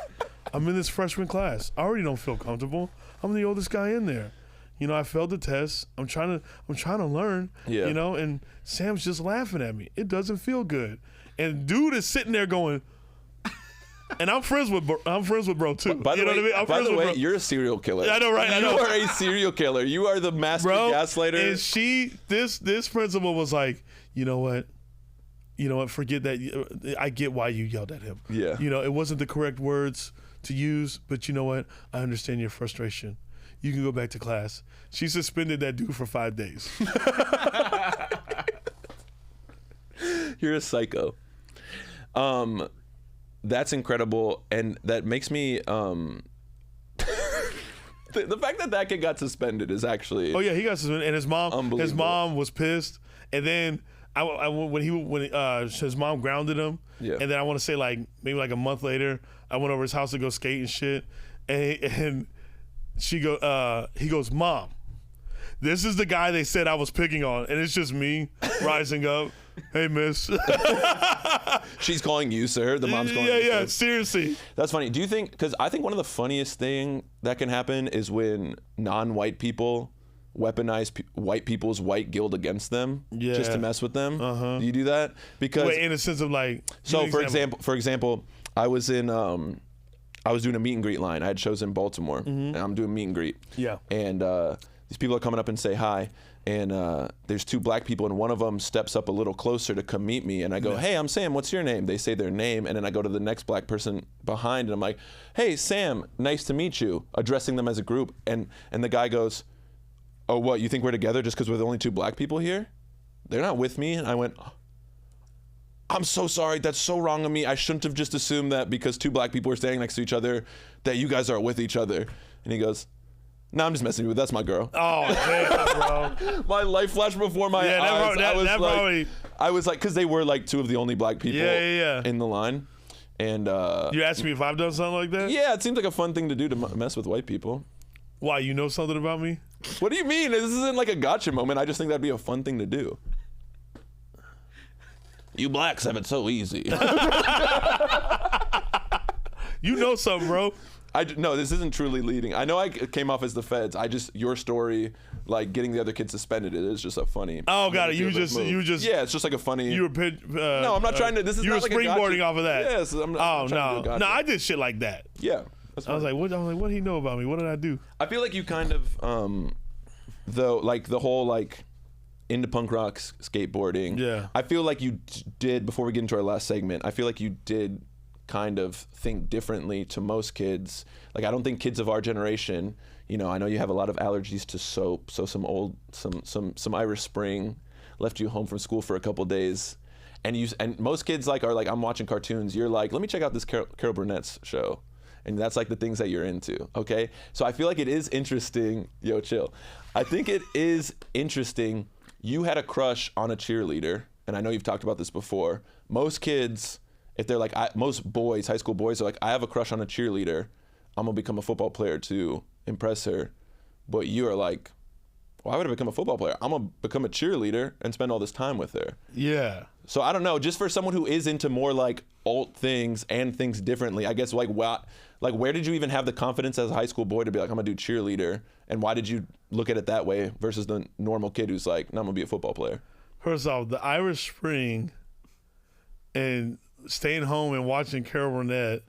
I'm in this freshman class. I already don't feel comfortable. I'm the oldest guy in there. You know, I failed the test. I'm trying to learn. Yeah. You know, and Sam's just laughing at me. It doesn't feel good. And dude is sitting there going, and I'm friends with bro too. By the way, you're a serial killer. I know, right? I know. You are a serial killer. You are the master gaslighter. And this principal was like, you know what, forget that. I get why you yelled at him. Yeah. You know, it wasn't the correct words to use, but you know what? I understand your frustration. You can go back to class. She suspended that dude for 5 days. You're a psycho. That's incredible, and that makes me the fact that kid got suspended is actually he got suspended, and his mom was pissed, and then when his mom grounded him, and then I want to say maybe a month later, I went over his house to go skate and shit, and he goes, Mom, this is the guy they said I was picking on, and it's just me rising up. Hey, miss. She's calling you, sir. The mom's calling you, sir. Yeah, seriously. That's funny. Do you think, because I think one of the funniest thing that can happen is when non-white people weaponize white people's white guilt against them just to mess with them. Do you do that? Because in a sense of so for example, I was doing a meet and greet line. I had shows in Baltimore, and I'm doing meet and greet. Yeah. And these people are coming up and say hi, and there's 2 black people, and one of them steps up a little closer to come meet me, and I go, hey, I'm Sam, what's your name? They say their name, and then I go to the next black person behind, and I'm like, hey, Sam, nice to meet you, addressing them as a group, and the guy goes, oh, what, you think we're together just because we're the only 2 black people here? They're not with me. And I went, I'm so sorry, that's so wrong of me. I shouldn't have just assumed that because 2 black people are standing next to each other that you guys are with each other. And he goes, no, I'm just messing with you. That's my girl. Oh, damn, bro. My life flashed before my eyes. I was like, because they were 2 of the only black people in the line. And you asked me if I've done something like that? Yeah, it seems like a fun thing to do to mess with white people. Why, you know something about me? What do you mean? This isn't like a gotcha moment. I just think that'd be a fun thing to do. You blacks have it so easy. You know something, bro. No, this isn't truly leading. I know I came off as the feds. Your story, getting the other kid suspended, it is just a funny. Oh, got it. You just. Yeah, it's just like a funny. You were. No, I'm not trying to. This is you not were like springboarding off of that. Yes. I'm not trying to do a gotcha. No, I did shit like that. Yeah. I was like, what did he know about me? What did I do? I feel like you kind of, the whole into punk rock skateboarding. Yeah. I feel like you did, before we get into our last segment, I feel like you did kind of think differently to most kids. I don't think kids of our generation, I know you have a lot of allergies to soap, so some Irish Spring left you home from school for a couple days. And most kids are like, I'm watching cartoons. You're like, let me check out this Carol Burnett's show. And that's the things that you're into, okay? So I feel like it is interesting. Yo, chill. I think it is interesting. You had a crush on a cheerleader, and I know you've talked about this before. Most kids, if they're most boys, high school boys are like, I have a crush on a cheerleader. I'm gonna become a football player to impress her. But you are like, why would I become a football player? I'm gonna become a cheerleader and spend all this time with her. Yeah. So I don't know, just for someone who is into more alt things and things differently, I guess where did you even have the confidence as a high school boy to be like, I'm gonna do cheerleader? And why did you look at it that way versus the normal kid who's like, no, I'm gonna be a football player? First off, the Irish Spring and staying home and watching Carol Burnett,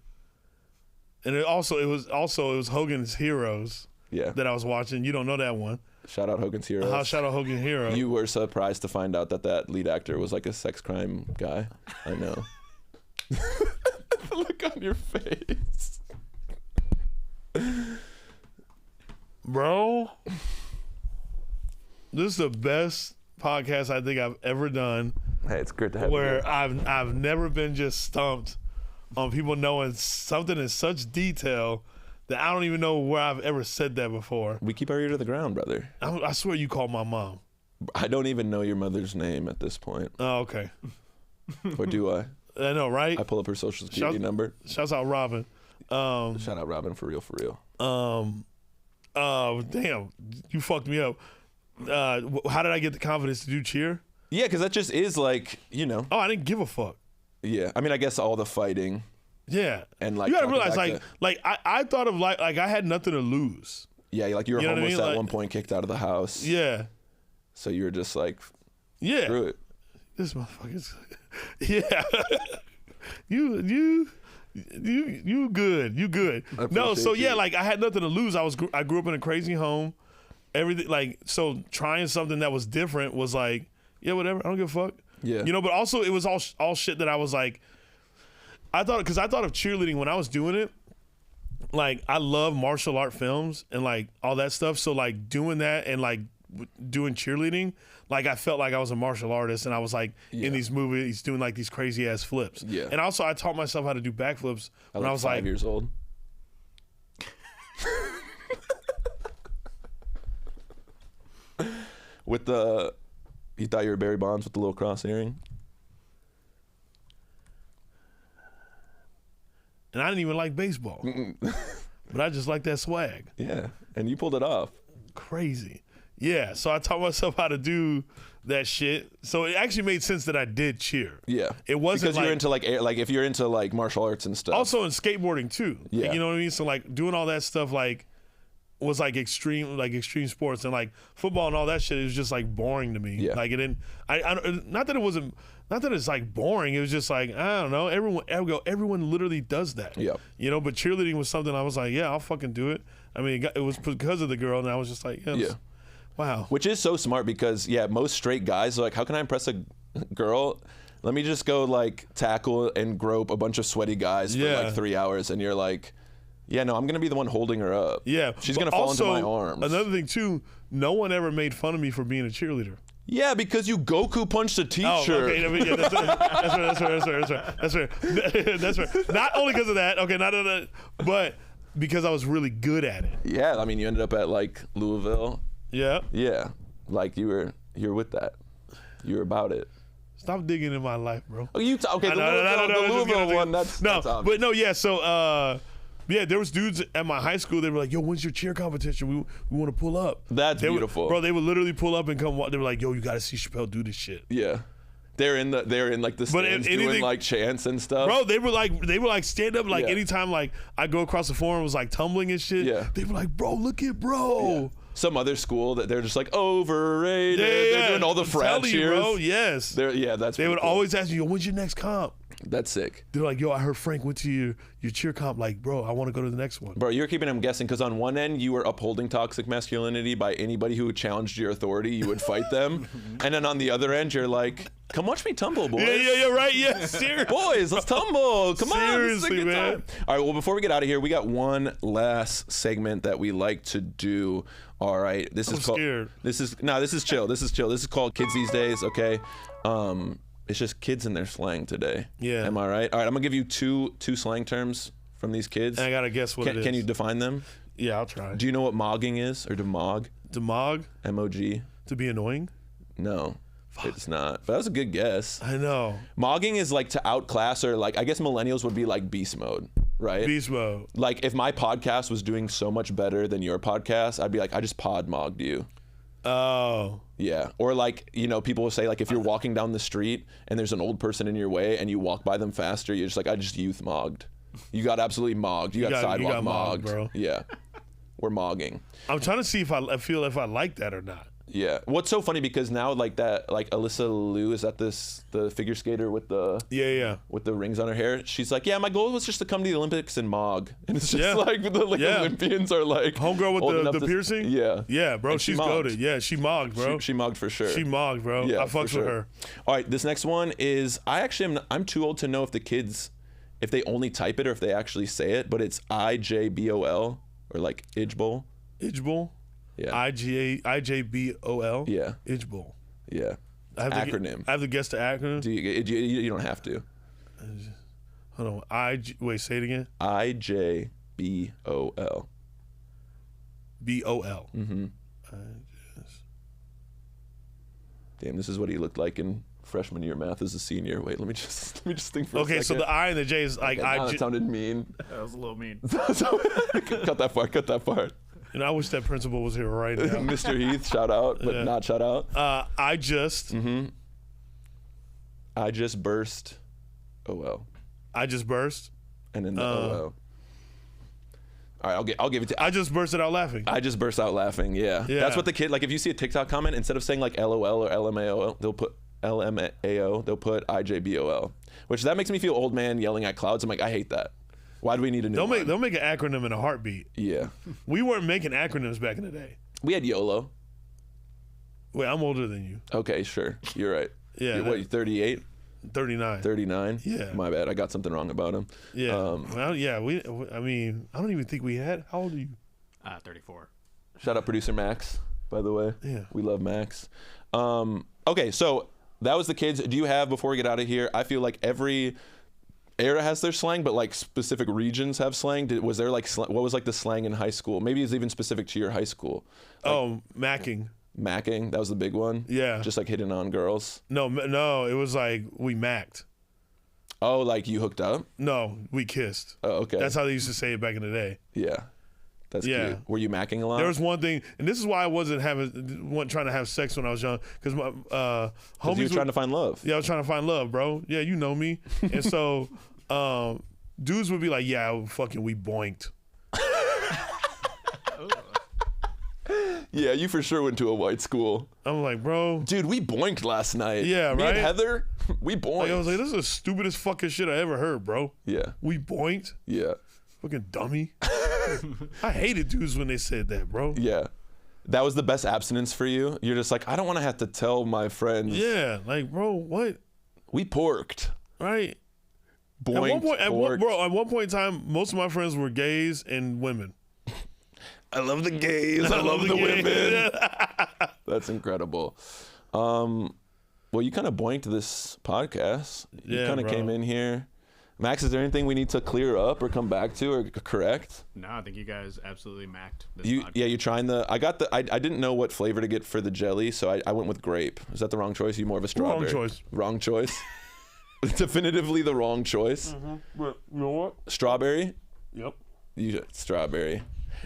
and it was Hogan's Heroes that I was watching. You don't know that one. Shout out Hogan's Heroes. Shout out Hogan Hero. You were surprised to find out that lead actor was a sex crime guy. I know. The look on your face. Bro, this is the best podcast I think I've ever done. Hey, it's great to have you. Where I've never been just stumped on people knowing something in such detail that I don't even know where I've ever said that before. We keep our ear to the ground, brother. I swear you called my mom. I don't even know your mother's name at this point. Oh, okay. Or do I? I know, right? I pull up her social security number. Shouts out Robin. Shout out Robin, for real. Damn, you fucked me up. How did I get the confidence to do cheer? Yeah, because that just is like, Oh, I didn't give a fuck. Yeah, I mean, I guess all the fighting. Yeah, and like you gotta talking realize, like I thought of like I had nothing to lose. Yeah, like you were You know what I homeless mean? at Like- one point, kicked out of the house. Yeah, So you were just like, yeah. screw it. This motherfucker's. Yeah, you good. You good. No, so appreciate yeah, you. like I had nothing to lose. I grew up in a crazy home. Everything like so trying something that was different was like, yeah, whatever. I don't give a fuck. Yeah. But also it was all shit that I was like, I thought of cheerleading when I was doing it. Like I love martial art films and like all that stuff. So like doing that and like doing cheerleading, like I felt like I was a martial artist and I was like in these movies doing like these crazy ass flips. Yeah. And also I taught myself how to do backflips when I was 5 like years old. With you thought you were Barry Bonds with the little cross earring? and I didn't even like baseball. But I just like that swag. Yeah, and you pulled it off. Crazy. Yeah, so I taught myself how to do that shit. So it actually made sense that I did cheer. Yeah, It wasn't because you're into like if you're into like martial arts and stuff. also in skateboarding too. Like, Yeah. you know what I mean? So like doing all that stuff like was like extreme sports, and like football and all that shit is just like boring to me. Yeah. Like it didn't. Not that it's like boring. It was just like I don't know. Everyone literally does that. Yeah. But cheerleading was something I was like, yeah, I'll fucking do it. I mean, it was because of the girl, and I was just like, Yeah. Wow. Which is so smart because most straight guys are like, how can I impress a girl? Let me just go like tackle and grope a bunch of sweaty guys for Yeah. like 3 hours, and you're like, yeah, no, I'm gonna be the one holding her up. Yeah. she's But gonna fall into my also, arms. Another thing too, no one ever made fun of me for being a cheerleader. Yeah, because you Goku punched a teacher. Oh, okay. Yeah, that's right. That's right. Not only because of that, okay, not of that, but because I was really good at it. Yeah, I mean, you ended up at like Louisville. Yeah. Yeah, like you're with that. You're about it. Stop digging in my life, bro. Oh, okay, the No, Louisville one. That's obvious. but no, yeah. So, yeah, there was dudes at my high school. They were like, "Yo, when's your cheer competition? We want to pull up." That's beautiful, bro. They would literally pull up and come. They were like, "Yo, you got to see Chappelle do this shit." Yeah, they're in like the stands doing like chants and stuff. Bro, they were like stand up like Yeah. anytime like I go across the floor and was like tumbling and shit. Yeah. They were like, "Bro, look at bro." Yeah. Some other school that they're just like overrated. Yeah, They're doing all the I'm frat telling you, cheers. bro. Yes. That's They pretty would cool. always ask you, "Yo, when's your next comp?" That's sick. They're like, "Yo, I heard Frank went to your cheer comp. Like, bro, I want to go to the next one." Bro, you're keeping them guessing because on one end you were upholding toxic masculinity by anybody who challenged your authority, you would fight them, and then on the other end you're like, "Come watch me tumble, boys." Yeah, right. Yeah, seriously. Boys, let's tumble. Come on. This is a Seriously, good man. time. All right, well, before we get out of here, we got one last segment that we like to do. All right. This is called scared. This is chill. This is called Kids These Days, okay? It's just kids and their slang today. Yeah. Am I right? All right, I'm going to give you two slang terms from these kids. And I gotta guess what it is. Can you define them? Yeah, I'll try. Do you know what mogging is or to mog? Demog, M-O-G? to be annoying. No. It's not. But that was a good guess. I know. Mogging is like to outclass, or like I guess millennials would be like beast mode, right? Beast mode. Like if my podcast was doing so much better than your podcast, I'd be like, I just pod mogged you. Oh. Yeah. Or like, people will say like if you're walking down the street and there's an old person in your way and you walk by them faster, you're just like, I just youth mogged. You got absolutely mogged. You got sidewalk mogged, bro. Yeah. We're mogging. I'm trying to see if I like that or not. Yeah. What's so funny because now like Alyssa Liu is at the figure skater with the with the rings on her hair. She's like, yeah, my goal was just to come to the Olympics and mog. And it's just like the Olympians are like homegirl old with enough the to, piercing. Yeah, bro, and she's mogged. goated. Yeah, she mogged, bro. She mogged for sure. She mogged, bro. Yeah, I fucks with her. All right, this next one is I'm too old to know if the kids if they only type it or if they actually say it, but it's IJBOL or like Ijbol. Ijbol. Yeah. IJBOL. Yeah. Ijbol. Yeah. Acronym. I have to guess the acronym. You don't have to. Hold on. Wait, say it again. IJBOL. BOL. Mm-hmm. Damn, this is what he looked like in freshman year math as a senior. Wait, let me just think for a second. Okay, so the I and the J is like okay, that sounded mean. That was a little mean. Cut that part. And I wish that principal was here right now. Mr. Heath, shout out, but not shout out. I just. Mm-hmm. I just burst. OL. I just burst. And then the OL. All right, I'll give it to. I just bursted out laughing. I just burst out laughing. Yeah. That's what the kid, like if you see a TikTok comment, instead of saying like LOL or LMAO, they'll put LMAO, they'll put IJBOL, which that makes me feel old man yelling at clouds. I'm like, I hate that. Why do we need a new one? They'll make an acronym in a heartbeat. Yeah. We weren't making acronyms back in the day. We had YOLO. Wait, I'm older than you. Okay, sure. You're right. Yeah. You're, what, 38? 39. 39? Yeah. My bad. I got something wrong about him. Yeah. Well, yeah. I mean, I don't even think we had. How old are you? 34. Shout out producer Max, by the way. Yeah. We love Max. Okay, so that was the kids. Do you have, before we get out of here, I feel like every era has their slang, but like specific regions have slang. Was there like, what was like the slang in high school? Maybe it's even specific to your high school. Like, macking. Macking, that was the big one? Yeah. Just like hitting on girls? No, it was like we macked. Oh, like you hooked up? No, we kissed. Oh, okay. That's how they used to say it back in the day. Yeah. That's cute. Were you macking a lot? There was one thing, and this is why I wasn't trying to have sex when I was young, because my homies you were trying to find love. Yeah, I was trying to find love, bro. Yeah, you know me. And so dudes would be like, yeah, fucking we boinked. Yeah, you for sure went to a white school. I'm like, bro. Dude, we boinked last night. Yeah, Me right? and Heather, we boinked. Like, I was like, this is the stupidest fucking shit I ever heard, bro. Yeah. We boinked? Yeah. Fucking dummy. I hated dudes when they said that, bro. Yeah. That was the best abstinence for you? You're just like, I don't want to have to tell my friends. Yeah, like, bro, what? We porked. Right. Boinked, at one point in time, most of my friends were gays and women. I love the gays. I love the women. That's incredible. Well, you kind of boinked this podcast. You kind of came in here. Max, is there anything we need to clear up or come back to or correct? No, I think you guys absolutely macked this podcast. Yeah, you're trying the. I didn't know what flavor to get for the jelly, so I went with grape. Is that the wrong choice? You more of a strawberry? Wrong choice. Wrong choice. Definitively the wrong choice. But you know what? Strawberry. Yep. Strawberry.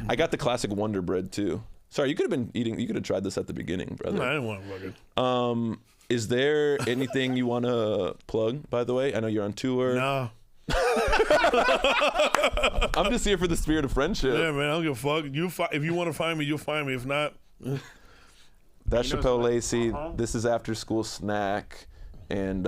I got the classic Wonder Bread too. Sorry, you could have been eating. You could have tried this at the beginning, brother. No, I didn't want to fucking. Is there anything you want to plug? By the way, I know you're on tour. Nah. I'm just here for the spirit of friendship. Yeah, man, I don't give a fuck. If you want to find me, you'll find me. If not, that's Shapel Lacey. This is After School Snack, and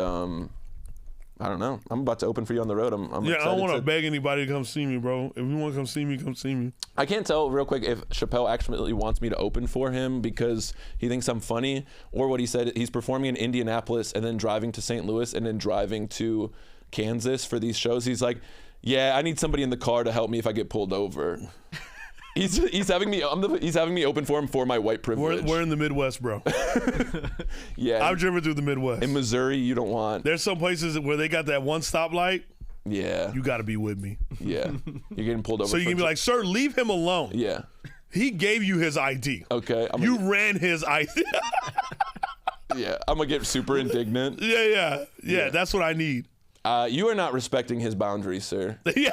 I don't know. I'm about to open for you on the road. I'm I don't want to beg anybody to come see me, bro. If you want to come see me, come see me. I can't tell real quick if Shapel actually wants me to open for him because he thinks I'm funny, or what he said. He's performing in Indianapolis and then driving to St. Louis and then driving to Kansas for these shows. He's like, yeah, I need somebody in the car to help me if I get pulled over. He's having me open for him for my white privilege. We're in the Midwest, bro. Yeah, I've driven through the Midwest. In Missouri, you don't want. There's some places where they got that one stoplight. Yeah, you got to be with me. Yeah, you're getting pulled over. So you can be like, sir, leave him alone. Yeah, he gave you his ID. Okay, you ran his ID. Yeah, I'm gonna get super indignant. Yeah. That's what I need. You are not respecting his boundaries, sir. Yeah.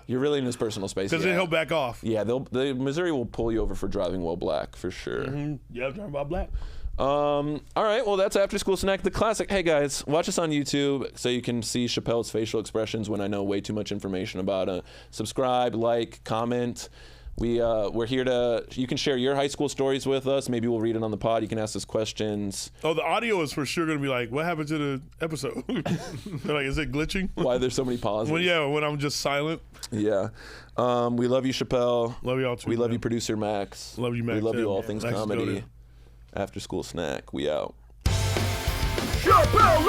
You're really in his personal space. Because then he'll back off. Yeah, the Missouri will pull you over for driving while black, for sure. Mm-hmm. Yeah, driving while black. All right, well, that's After School Snack, the classic. Hey, guys, watch us on YouTube so you can see Shapel's facial expressions when I know way too much information about it. Subscribe, like, comment. We're here to. You can share your high school stories with us. Maybe we'll read it on the pod. You can ask us questions. Oh, the audio is for sure going to be like, what happened to the episode? They're like, is it glitching? Why there's so many pauses? When I'm just silent. Yeah. We love you, Shapel. Love y'all too. We love you, producer Max. Love you, Max. We love you, all man. things Max comedy. After School Snack. We out. Shapel